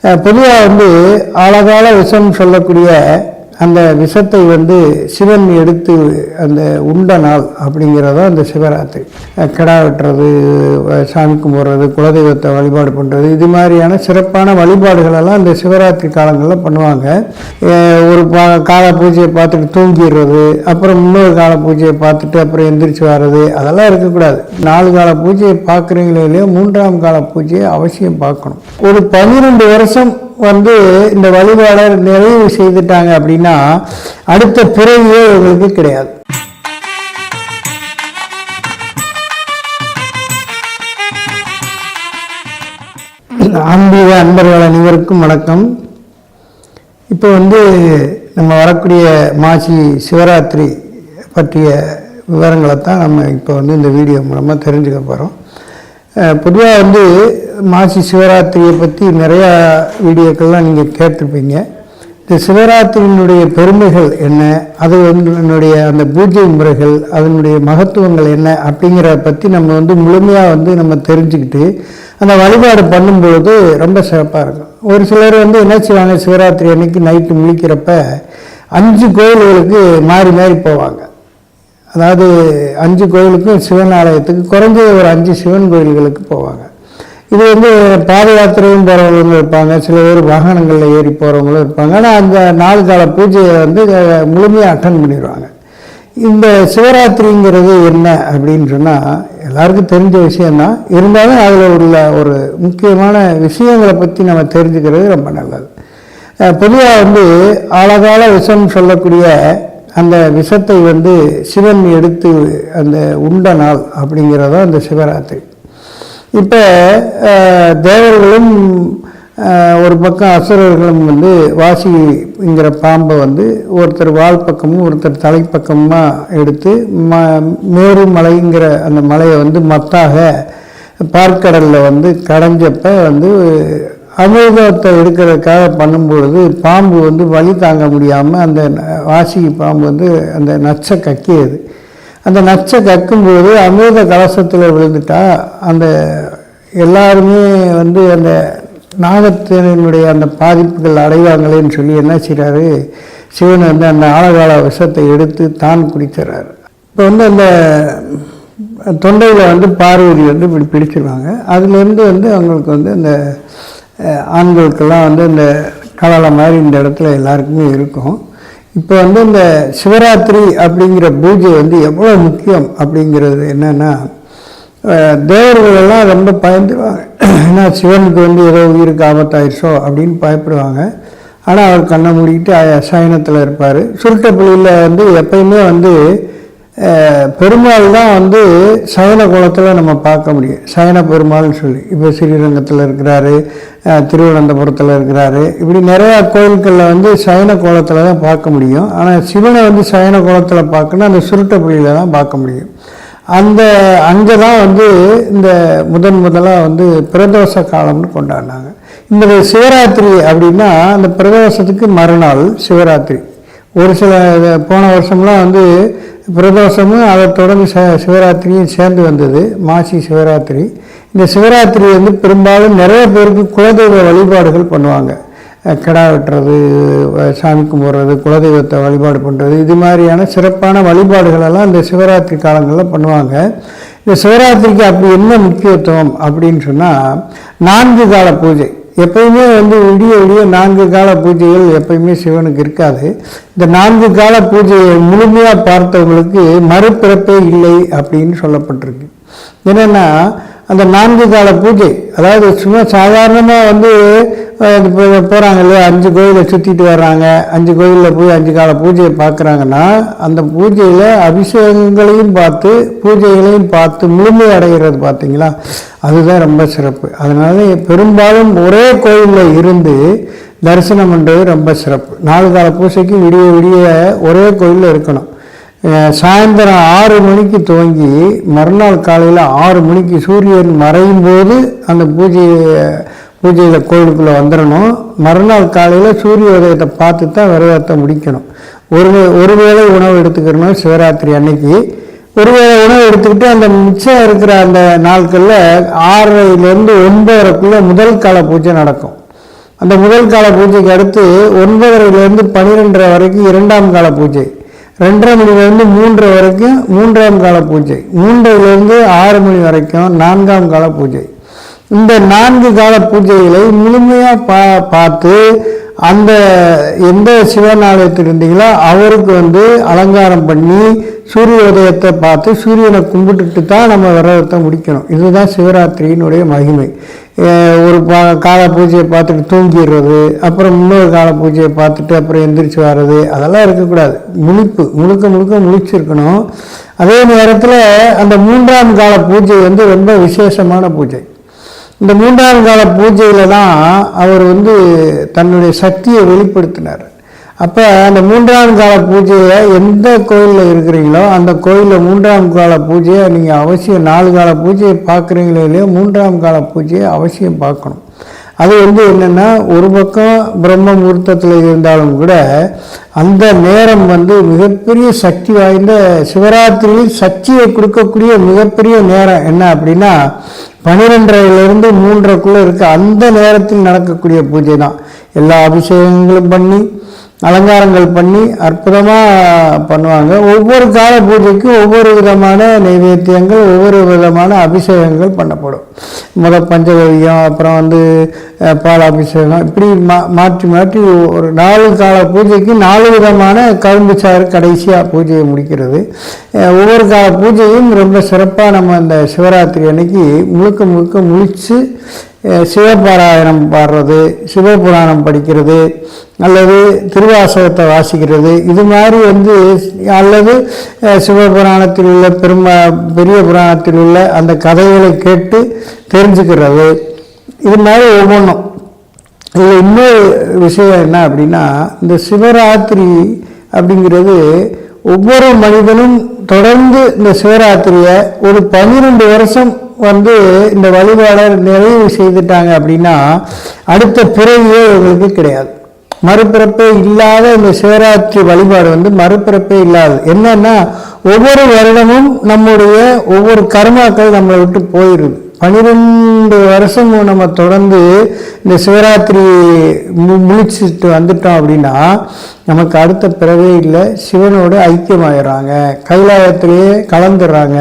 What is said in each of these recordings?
பொதுவாக வந்து ஆழகால விஷம் சொல்லக்கூடிய அந்த விஷத்தை வந்து சிவன் எடுத்து அந்த உண்ட நாள் அப்படிங்கிறதா அந்த சிவராத்திரி. கிடா வெட்டுறது, சாமி கும்பிட்றது, குலதெய்வத்தை வழிபாடு பண்ணுறது, இது மாதிரியான சிறப்பான வழிபாடுகளெல்லாம் இந்த சிவராத்திரி காலங்களில் பண்ணுவாங்க. ஒரு கால பூஜையை பார்த்துட்டு தூங்கிடுறது, அப்புறம் இன்னொரு கால பூஜையை பார்த்துட்டு அப்புறம் எந்திரிச்சு வர்றது, அதெல்லாம் இருக்கக்கூடாது. 4 கால பூஜையை பார்க்குறீங்களோ இல்லையோ 3ஆம் கால பூஜையை அவசியம் பார்க்கணும். ஒரு 12 வருஷம் வந்து இந்த வழிபாடை நிறைவு செய்துட்டாங்க அப்படின்னா அடுத்த பிறவியே உங்களுக்கு கிடையாது. ஆன்மீக அன்பர்கள் அனைவருக்கும் வணக்கம். இப்போ வந்து நம்ம வரக்கூடிய மாசி சிவராத்திரி பற்றிய விவரங்களை தான் நம்ம இப்போ வந்து இந்த வீடியோ மூலமாக தெரிஞ்சுக்க போகிறோம். பொதுவாக வந்து மாசி சிவராத்திரியை பற்றி நிறையா வீடியோக்கள்லாம் நீங்கள் கேட்டிருப்பீங்க. இந்த சிவராத்திரியினுடைய பெருமைகள் என்ன, அது வந்து என்னுடைய அந்த பூஜை முறைகள், அதனுடைய மகத்துவங்கள் என்ன அப்படிங்கிறத பற்றி நம்ம வந்து முழுமையாக வந்து நம்ம தெரிஞ்சுக்கிட்டு அந்த வழிபாடு பண்ணும்பொழுது ரொம்ப சிறப்பாக இருக்கும். ஒரு சிலர் வந்து என்ன செய்வாங்க, சிவராத்திரி அன்னைக்கு நைட்டு முழிக்கிறப்ப 5 கோயில்களுக்கு மாறி மாறி போவாங்க. அதாவது 5 கோயிலுக்கும் சிவன் ஆலயத்துக்கு குறைஞ்ச ஒரு 5 சிவன் கோயில்களுக்கு போவாங்க. இது வந்து பாத யாத்திரையும் போகிறவங்களும் இருப்பாங்க, சில பேர் வாகனங்களில் ஏறி போகிறவங்களும் இருப்பாங்க. ஆனால் அந்த 4 கால பூஜையை வந்து முழுமையாக அட்டன் பண்ணிடுவாங்க. இந்த சிவராத்திரிங்கிறது என்ன அப்படின்னு சொன்னால் எல்லாருக்கும் தெரிஞ்ச விஷயந்தான். இருந்தாலும் அதில் உள்ள ஒரு முக்கியமான விஷயங்களை பற்றி நம்ம தெரிஞ்சுக்கிறது ரொம்ப நல்லது. பொதுவாக வந்து ஆழகால விஷம் சொல்லக்கூடிய அந்த விஷத்தை வந்து சிவன் எடுத்து அந்த உண்ட நாள் அப்படிங்கிறதா அந்த சிவராத்திரி. இப்போ தேவர்களும் ஒரு பக்கம் அசுரர்களும் வந்து வாசிங்கிற பாம்பை வந்து ஒருத்தர் வால் பக்கமும் ஒருத்தர் தலைப்பக்கமாக எடுத்து மேரு மலைங்கிற அந்த மலையை வந்து மத்தாக பார்க்கடலில் வந்து கடைஞ்சப்ப வந்து அமிர்தத்தை எடுக்கிறதுக்காக பண்ணும்பொழுது பாம்பு வந்து வலி தாங்க முடியாமல் அந்த வாசி பாம்பு வந்து அந்த நச்சை கக்கியது. அந்த நச்சை கக்கும்பொழுது அமிர்த கலசத்தில் விழுந்துட்டா அந்த எல்லாருமே வந்து அந்த நாகத்தினுடைய அந்த பாதிப்புகள் அடைவாங்களேன்னு சொல்லி என்ன செய்கிறாரு, சிவன் வந்து அந்த ஆழகால விஷத்தை எடுத்து தான் குடிச்சிடறாரு. இப்போ வந்து அந்த தொண்டையில் வந்து பார்வதி வந்து இப்படி பிடிச்சிருவாங்க. அதுலேருந்து வந்து அவங்களுக்கு வந்து அந்த ஆண்களுக்கெல்லாம் வந்து இந்த கலலை மாதிரி இந்த இடத்துல எல்லாருக்குமே இருக்கும். இப்போ வந்து இந்த சிவராத்திரி அப்படிங்கிற பூஜை வந்து எவ்வளோ முக்கியம் அப்படிங்கிறது என்னென்னா, தேவர்களெல்லாம் ரொம்ப பயந்துடுவாங்க. ஏன்னா சிவனுக்கு வந்து ஏதோ உயிருக்கு ஆபத்தாயிடுச்சோ அப்படின்னு பயப்படுவாங்க. ஆனால் அவர் கண்ணை மூடிக்கிட்டு சயனத்தில் இருப்பார். சுருட்டப்புள்ளியில் வந்து எப்பயுமே வந்து பெருமாள் தான் வந்து சயன கோலத்தில் நம்ம பார்க்க முடியும். சயன பெருமாள்னு சொல்லி இப்போ ஸ்ரீரங்கத்தில் இருக்கிறாரு, திருவனந்தபுரத்தில் இருக்கிறாரு, இப்படி நிறையா கோயில்களில் வந்து சயன கோலத்தில் தான் பார்க்க முடியும். ஆனால் சிவனை வந்து சயன கோலத்தில் பார்க்கணும் அந்த சுருட்டப்புள்ளியில் தான் பார்க்க முடியும். அங்கே தான் வந்து இந்த முதலாக வந்து பிரதோஷ காலம்னு கொண்டாடினாங்க. இந்த சிவராத்திரி அப்படின்னா அந்த பிரதோஷத்துக்கு மறுநாள் சிவராத்திரி. ஒரு சில போன வருஷம்லாம் வந்து பிரதோஷமும் அதை தொடர்ந்து சிவராத்திரியும் சேர்ந்து வந்தது மாசி சிவராத்திரி. இந்த சிவராத்திரி வந்து பெரும்பாலும் நிறைய பேருக்கு குலதெய்வ வழிபாடுகள் பண்ணுவாங்க. கிடா வெட்டுறது, சாமி கும்பிட்றது, குலதெய்வத்தை வழிபாடு பண்ணுறது, இது மாதிரியான சிறப்பான வழிபாடுகளெல்லாம் இந்த சிவராத்திரி காலங்களில் பண்ணுவாங்க. இந்த சிவராத்திரிக்கு அப்படி என்ன முக்கியத்துவம் அப்படின்னு சொன்னால் 4 கால பூஜை. எப்பயுமே வந்து விடிய 4 கால பூஜைகள் எப்பயுமே சிவனுக்கு இருக்காது. இந்த 4 கால பூஜையை முழுமையாக பார்த்தவங்களுக்கு மறுபிறப்பே இல்லை அப்படின்னு சொல்லப்பட்டிருக்கு. என்னென்னா அந்த 4 கால பூஜை, அதாவது சும்மா சாதாரணமாக வந்து போகிறாங்க இல்லையா, 5 கோயிலை சுற்றிட்டு வர்றாங்க, 5 கோயிலில் போய் 5 கால பூஜையை பார்க்குறாங்கன்னா அந்த பூஜையில் அபிஷேகங்களையும் பார்த்து பூஜைகளையும் பார்த்து முழுமை அடைகிறது பார்த்தீங்களா, அதுதான் ரொம்ப சிறப்பு. அதனால பெரும்பாலும் ஒரே கோயிலில் இருந்து தரிசனம் பண்ணுறது ரொம்ப சிறப்பு. 4 கால பூஜைக்கு விடிய ஒரே கோயிலில் இருக்கணும். சாயந்தரம் 6 மணிக்கு துவங்கி மறுநாள் காலையில் 6 மணிக்கு சூரியன் மறையும் போது அந்த பூஜையில் கோயிலுக்குள்ளே வந்துடணும். மறுநாள் காலையில் சூரிய உதயத்தை பார்த்து தான் விரதத்தை முடிக்கணும். ஒருவேளை உணவு எடுத்துக்கிறணும் சிவராத்திரி அன்னைக்கு. ஒருவேளை உணவு எடுத்துக்கிட்டு அந்த மிச்சம் இருக்கிற அந்த நாட்களில் 6லேருந்து 9 முதல் கால பூஜை நடக்கும். அந்த முதல் கால பூஜைக்கு அடுத்து 9:30லேருந்து 12:30 வரைக்கும் 2ஆம் கால பூஜை, 2:30 மணிலேருந்து 3:00 வரைக்கும் 3ஆம் கால பூஜை, 3:00லேருந்து 6 மணி வரைக்கும் 4ஆம் கால பூஜை. இந்த 4 கால பூஜைகளை முழுமையாக பார்த்து அந்த எந்த சிவன் ஆலயத்தில் இருந்தீங்களோ அவருக்கு அலங்காரம் பண்ணி சூரிய உதயத்தை பார்த்து சூரியனை கும்பிட்டுட்டு தான் நம்ம விரதத்தை முடிக்கணும். இதுதான் சிவராத்திரியினுடைய மகிமை. ஒரு கால பூஜையை பார்த்துட்டு தூங்கிடுறது, அப்புறம் இன்னொரு கால பூஜையை பார்த்துட்டு அப்புறம் எந்திரிச்சு வர்றது, அதெல்லாம் இருக்கக்கூடாது. முழுக்க முழிச்சிருக்கணும். அதே நேரத்தில் அந்த 3ஆம் கால பூஜை ரொம்ப விசேஷமான பூஜை. இந்த 3ஆம் கால பூஜையில் தான் அவர் தன்னுடைய சக்தியை வெளிப்படுத்தினார். அப்போ அந்த 3ஆம் கால பூஜையை எந்த கோயிலில் இருக்கிறீங்களோ அந்த கோயிலில் 3ஆம் கால பூஜையை நீங்கள் அவசியம் 4 கால பூஜையை பார்க்குறீங்களோ இல்லையோ 3ஆம் கால பூஜையை அவசியம் பார்க்கணும். அது என்னென்னா, ஒரு பக்கம் பிரம்ம முகூர்த்தத்தில் இருந்தாலும் கூட அந்த நேரம் மிகப்பெரிய சக்தி வாய்ந்த சிவராத்திரியில் சக்தியை கொடுக்கக்கூடிய மிகப்பெரிய நேரம் என்ன அப்படின்னா 12:30லேருந்து 3:00க்குள்ளே இருக்க அந்த நேரத்தில் நடக்கக்கூடிய பூஜை தான். எல்லா அபிஷேகங்களும் பண்ணி அலங்காரங்கள் பண்ணி அற்புதமாக பண்ணுவாங்க. ஒவ்வொரு கால பூஜைக்கும் ஒவ்வொரு விதமான நைவேத்தியங்கள், ஒவ்வொரு விதமான அபிஷேகங்கள் பண்ணப்படும். பஞ்சகவியம், அப்புறம் பால் அபிஷேகம், இப்படி மாற்றி மாற்றி ஒரு 4 கால பூஜைக்கு 4 விதமான கரும்பு சாறு கடைசியாக பூஜையை முடிக்கிறது. ஒவ்வொரு கால பூஜையும் ரொம்ப சிறப்பாக நம்ம இந்த சிவராத்திரி அன்னைக்கு முழுக்க முழிச்சு சிவபாராயணம் பாடுறது, சிவபுராணம் படிக்கிறது, அல்லது திருவாசகத்தை வாசிக்கிறது, இது மாதிரி அல்லது சிவபுராணத்தில் உள்ள பெரிய புராணத்தில் உள்ள அந்த கதைகளை கேட்டு தெரிஞ்சுக்கிறது, இது மாதிரி ஒவ்வொன்றும். இதில் இன்னொரு விஷயம் என்ன அப்படின்னா, இந்த சிவராத்திரி அப்படிங்கிறது ஒவ்வொரு மனிதனும் தொடர்ந்து இந்த சிவராத்திரியை ஒரு 12 வருஷம் இந்த வழிபாடை நிறைவு செய்துட்டாங்க அப்படின்னா அடுத்த பிறவியே இவங்களுக்கு கிடையாது. மறுபிறப்பே இல்லாத இந்த சிவராத்திரி வழிபாடு மறுபிறப்பே இல்லாது. என்னன்னா, ஒவ்வொரு வருடமும் நம்முடைய ஒவ்வொரு கர்மாக்கள் நம்மளை விட்டு போயிடுது. 12 வருஷமும் நம்ம தொடர்ந்து இந்த சிவராத்திரி முழிச்சுட்டு வந்துட்டோம் அப்படின்னா நமக்கு அடுத்த பிறவே இல்லை, சிவனோடு ஐக்கியமாயிடுறாங்க, கைலாயத்திலேயே கலந்துடுறாங்க.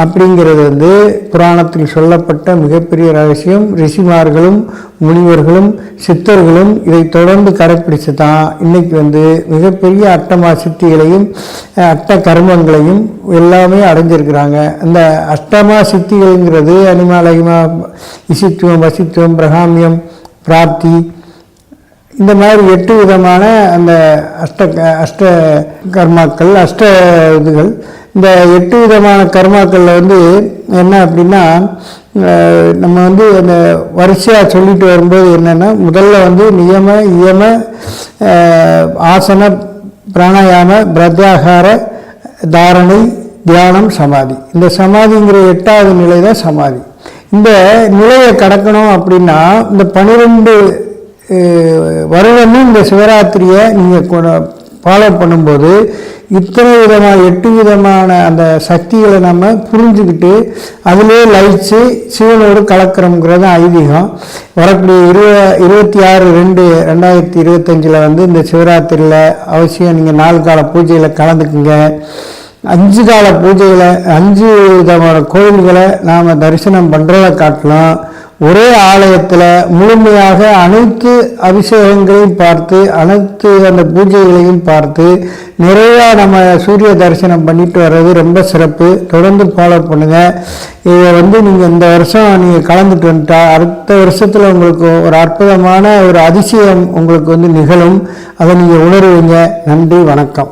அப்படிங்கிறது புராணத்தில் சொல்லப்பட்ட மிகப்பெரிய ரகசியம். ரிஷிமார்களும் முனிவர்களும் சித்தர்களும் இதை தொடர்ந்து கடைப்பிடிச்சு தான் இன்னைக்கு மிகப்பெரிய அட்டமா சித்திகளையும் அட்ட கர்மங்களையும் எல்லாமே அடைஞ்சிருக்கிறாங்க. அந்த அஷ்டமா சித்திகள்ங்கிறது அனிமாலயமா, இசித்துவம், வசித்துவம், பிரகாமியம், பிராப்தி, இந்த மாதிரி 8 விதமான அந்த அஷ்ட கர்மாக்கள், இதுகள். இந்த 8 விதமான கர்மாக்களில் என்ன அப்படின்னா, நம்ம அந்த வரிசையாக சொல்லிட்டு வரும்போது என்னென்னா, முதல்ல நியம, இயம, ஆசன, பிராணாயாம, பிரத்யாகார, தாரணை, தியானம், சமாதி. இந்த சமாதிங்கிற 8வது நிலை தான் சமாதி. இந்த நிலையை கடக்கணும் அப்படின்னா இந்த 12 வருடமும் இந்த சிவராத்திரியை நீங்கள் ஃபாலோ பண்ணும்போது இத்தனை விதமான 8 விதமான அந்த சக்திகளை நம்ம புரிஞ்சுக்கிட்டு அதிலே லயிச்சு சிவனோடு கலக்கிறோங்கிறது ஐதீகம். வரக்கூடிய 26/2/2025 இந்த சிவராத்திரியில் அவசியம் நீங்கள் 4 கால பூஜையில் கலந்துக்குங்க. 5 கால பூஜையில் 5 விதமான கோயில்களை நாம் தரிசனம் பண்ணுறதை காட்டலாம். ஒரே ஆலயத்தில் முழுமையாக அனைத்து அபிஷேகங்களையும் பார்த்து அனைத்து அந்த பூஜைகளையும் பார்த்து நிறைவாக நம்ம சூரிய தரிசனம் பண்ணிட்டு வர்றது ரொம்ப சிறப்பு. தொடர்ந்து ஃபாலோ பண்ணுங்கள். இதை நீங்கள் இந்த வருஷம் நீங்கள் கலந்துட்டு வந்துட்டா அடுத்த வருஷத்தில் உங்களுக்கு ஒரு அற்புதமான ஒரு அதிசயம் உங்களுக்கு நிகழும். அதை நீங்கள் உணருவீங்க. நன்றி, வணக்கம்.